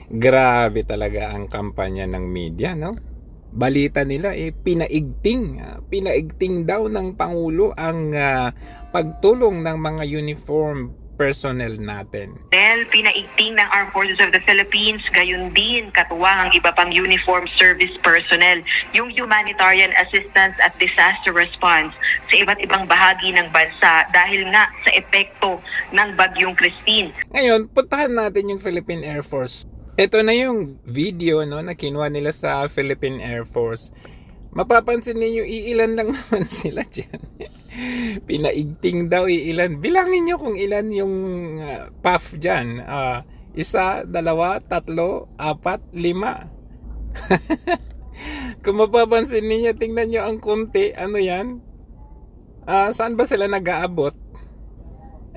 Grabe talaga ang kampanya ng media, no? Balita nila pinaigting daw ng Pangulo ang pagtulong ng mga uniform personnel natin. Pinaigting ng Armed Forces of the Philippines, gayon din katuwang ang iba pang uniform service personnel, yung humanitarian assistance at disaster response sa iba't ibang bahagi ng bansa dahil nga sa epekto ng Bagyong Christine. Ngayon, puntahan natin yung Philippine Air Force. Ito na yung video, no, na kinuha nila sa Philippine Air Force. Mapapansin niyo iilan lang naman sila dyan. Pinaigting daw iilan. Bilangin niyo kung ilan yung puff dyan. 1, 2, 3, 4, 5. Kung mapapansin niyo, tingnan niyo ang konti. Ano yan? Saan ba sila nag-aabot?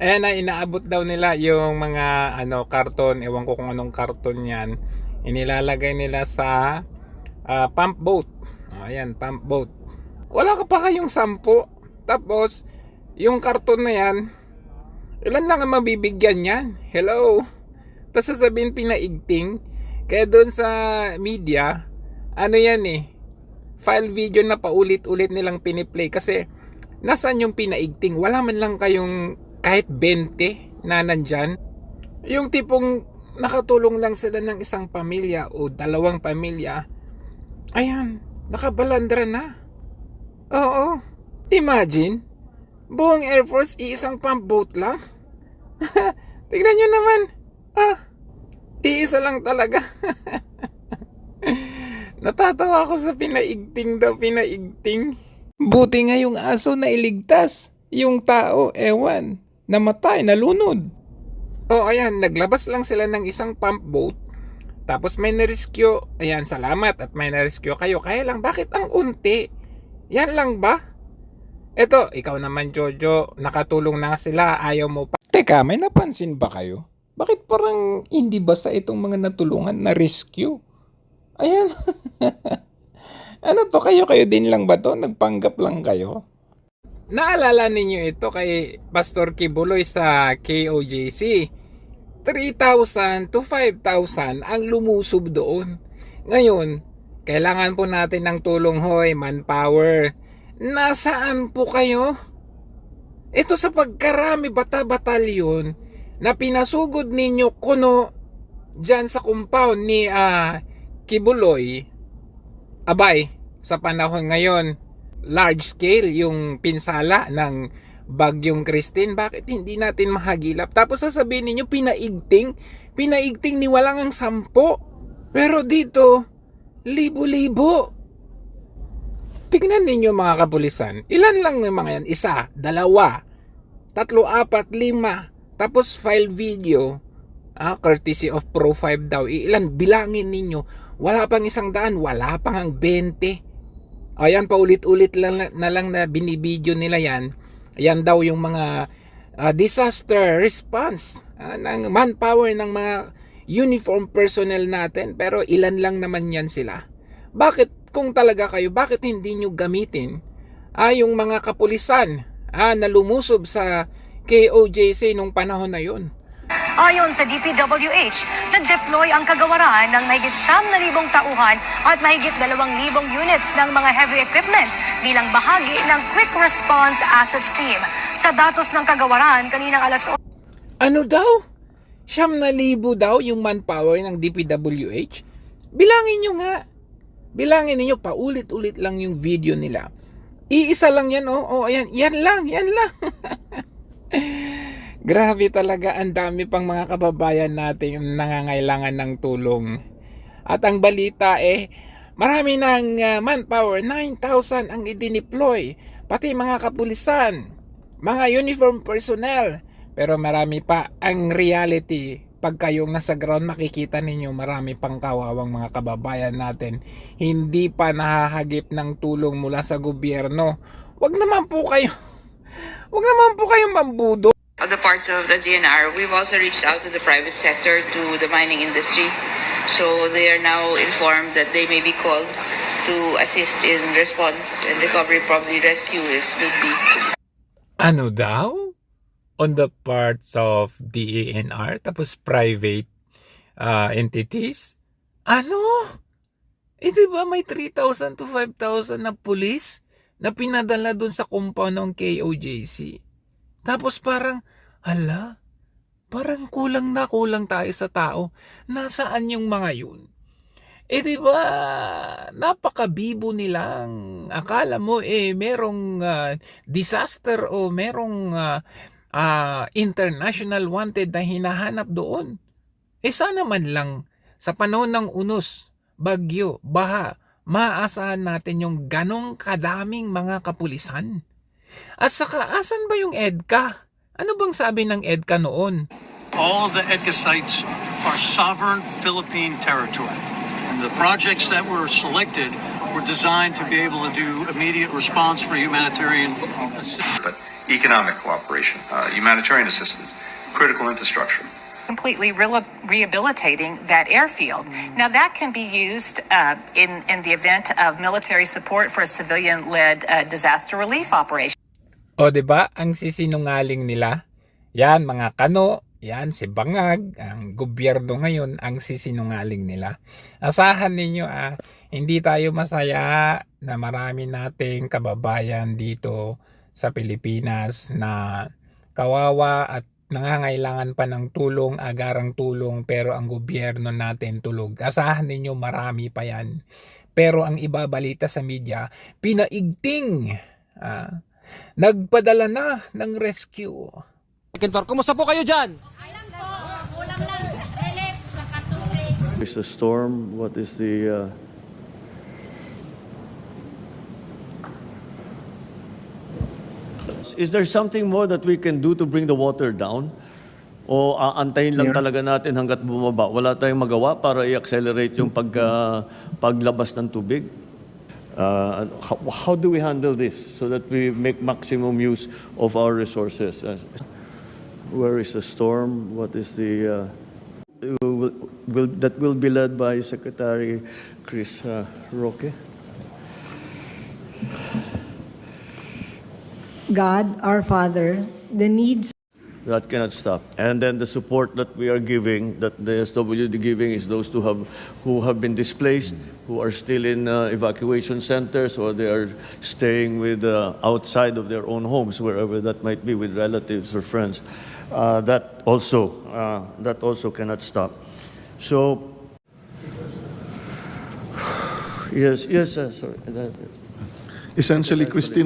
Ayan na, inaabot daw nila yung mga karton. Ewan ko kung anong karton yan. Inilalagay nila sa pump boat. Ayan, pump boat. Wala ka pa kayong 10. Tapos, yung karton na yan, ilan lang ang mabibigyan yan? Hello? Tapos sasabihin pinaigting. Kaya doon sa media, yan file video na paulit-ulit nilang piniplay. Kasi, nasaan yung pinaigting? Wala man lang kayong kahit 20 na nandyan. Yung tipong nakatulong lang sila ng isang pamilya o 2 pamilya. Ayan, nakabalandra na. Oo. Imagine, buong Air Force iisang pump boat lang. Tignan nyo naman. Iisa lang talaga. Natatawa ako sa pinaigting daw, pinaigting. Buti nga yung aso na iligtas. Yung tao, ewan, namatay, nalunod. Ayan, naglabas lang sila ng isang pump boat. Tapos may na-rescue. Ayan, salamat at may na-rescue kayo. Kaya lang, bakit ang unti? Yan lang ba? Eto, ikaw naman Jojo, nakatulong na sila, ayaw mo pa. Teka, may napansin ba kayo? Bakit parang hindi basta itong mga natulungan na rescue? Ayan. Ano to, kayo din lang ba to? Nagpanggap lang kayo? Naalala ninyo ito kay Pastor Kibuloy sa KOJC. 3,000 to 5,000 ang lumusob doon. Ngayon, kailangan po natin ng tulong, hoy, manpower. Nasaan po kayo? Ito sa pagkarami bata-batalyon na pinasugod ninyo kuno dyan sa compound ni Kibuloy. Abay, sa panahon ngayon, large scale yung pinsala ng Bagyong Christine. Bakit hindi natin mahagilap? Tapos sasabihin ninyo pinaigting ni walang ang 10. Pero dito, libo-libo. Tignan ninyo mga kapulisan, ilan lang ng mga yan? 1, 2, 3, 4, 5. Tapos file video, courtesy of Pro 5 daw. Ilan, bilangin ninyo. Wala pang 100, wala pang ang 20. Ayan, paulit-ulit lang na binibideo nila yan. Ayan daw yung mga disaster response ng manpower ng mga uniform personnel natin. Pero ilan lang naman yan sila. Bakit kung talaga kayo, bakit hindi nyo gamitin yung mga kapulisan na lumusob sa KOJC nung panahon na yun? Ayon sa DPWH, nag-deploy ang kagawaran ng mahigit 9,000 tauhan at mahigit 2,000 units ng mga heavy equipment bilang bahagi ng Quick Response Assets Team. Sa datos ng kagawaran, kaninang alas 8. Ano daw? 9,000 daw yung manpower ng DPWH? Bilangin nyo nga. Bilangin niyo, paulit-ulit lang yung video nila. Iisa lang yan, ayan. Yan lang. Grabe talaga, ang dami pang mga kababayan natin nangangailangan ng tulong. At ang balita marami ng manpower, 9,000 ang idineploy. Pati mga kapulisan, mga uniform personnel. Pero marami pa. Ang reality, pag kayong nasa ground, makikita ninyo marami pang kawawang mga kababayan natin. Hindi pa nahahagip ng tulong mula sa gobyerno. Wag naman po kayong mambudo. Other parts of the DNR, we've also reached out to the private sector, to the mining industry. So they are now informed that they may be called to assist in response and recovery, probably rescue if need be. Ano daw? On the parts of DENR, tapos private entities. Ano? Di ba may 3,000 to 5,000 na pulis na pinadala dun sa compound ng KOJC? Tapos parang, parang kulang tayo sa tao. Nasaan yung mga yun? Di ba, napakabibo nilang akala mo merong disaster o merong international wanted na hinahanap doon. Sana man lang sa panahon ng unos, bagyo, baha, maaasahan natin yung ganong kadaming mga kapulisan. At saka, asan ba yung EDCA? Ano bang sabi ng EDCA noon? All of the EDCA sites are sovereign Philippine territory. And the projects that were selected were designed to be able to do immediate response for humanitarian assistance. But economic cooperation, humanitarian assistance, critical infrastructure. Completely rehabilitating that airfield. Now that can be used in the event of military support for a civilian-led disaster relief operation. O, diba? Ang sisinungaling nila. Yan, mga kano. Yan, si Bangag. Ang gobyerno ngayon, ang sisinungaling nila. Asahan ninyo, hindi tayo masaya na marami nating kababayan dito sa Pilipinas na kawawa at nangangailangan pa ng tulong, agarang tulong, pero ang gobyerno natin tulog. Asahan ninyo, marami pa yan. Pero ang ibabalita sa media, pinaigting. Nagpadala na ng rescue. Kumusta po kayo dyan? Is the storm? What is the Is there something more that we can do to bring the water down? O aantayin lang talaga natin hanggat bumaba? Wala tayong magawa para i-accelerate yung paglabas ng tubig? How do we handle this so that we make maximum use of our resources? Where is the storm? What is the that will be led by Secretary Chris Roque? God, our Father, the needs. That cannot stop. And then the support that we are giving, that the SWD giving, is those who have been displaced, who are still in evacuation centers, or they are staying with outside of their own homes, wherever that might be, with relatives or friends. That also cannot stop. So, yes, sorry. Essentially, Christine,